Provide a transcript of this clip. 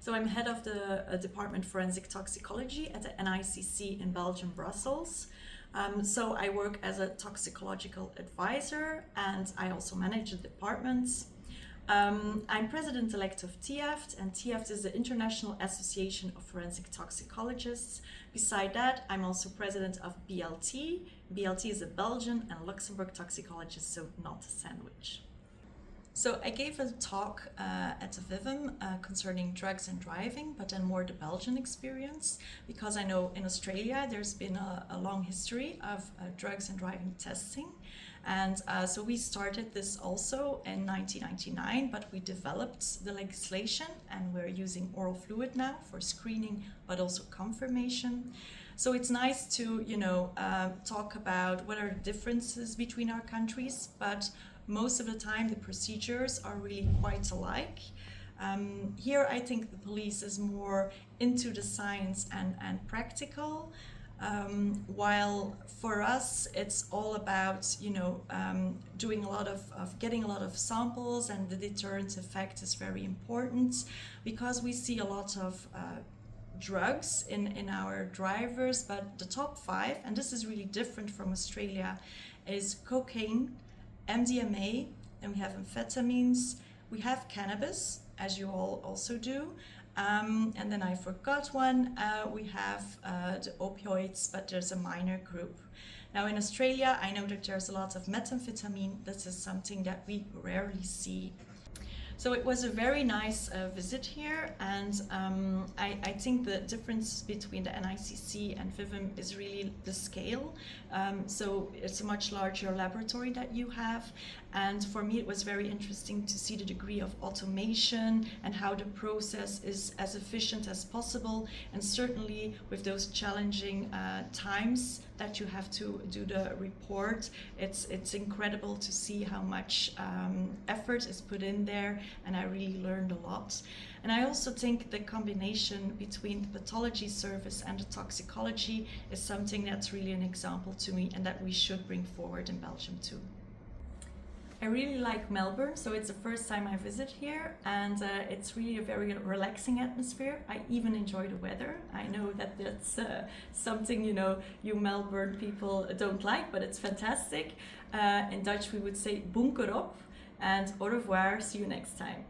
So I'm head of the Department Forensic Toxicology at the NICC in Belgium, Brussels. So I work as a toxicological advisor and I also manage the departments. I'm president-elect of TIAFT, and TIAFT is the International Association of Forensic Toxicologists. Beside that, I'm also president of BLT. BLT is a Belgian and Luxembourg toxicologist, so not a sandwich. So I gave a talk at the VIFM concerning drugs and driving, but then more the Belgian experience, because I know in Australia there's been a long history of drugs and driving testing. And so we started this also in 1999, but we developed the legislation and we're using oral fluid now for screening, but also confirmation. So it's nice to, talk about what are the differences between our countries, but most of the time the procedures are really quite alike. Here I think the police is more into the science and practical, while for us it's all about doing a lot of getting a lot of samples, and the deterrent effect is very important because we see a lot of drugs in our drivers, but the top 5, and this is really different from Australia, is cocaine, MDMA, and we have amphetamines, we have cannabis, as you all also do, and then I forgot one, we have the opioids, but there's a minor group. Now in Australia, I know that there's a lot of methamphetamine. This is something that we rarely see. So it was a very nice visit here, and I think the difference between the NICC and VIFM is really the scale. So it's a much larger laboratory that you have, and for me it was very interesting to see the degree of automation and how the process is as efficient as possible, and certainly with those challenging times that you have to do the report, it's incredible to see how much effort is put in there, and I really learned a lot. And I also think the combination between the pathology service and the toxicology is something that's really an example to me and that we should bring forward in Belgium too. I really like Melbourne, so it's the first time I visit here, and it's really a very relaxing atmosphere. I even enjoy the weather. I know that that's something you Melbourne people don't like, but it's fantastic. In Dutch we would say bunker op, and au revoir, see you next time.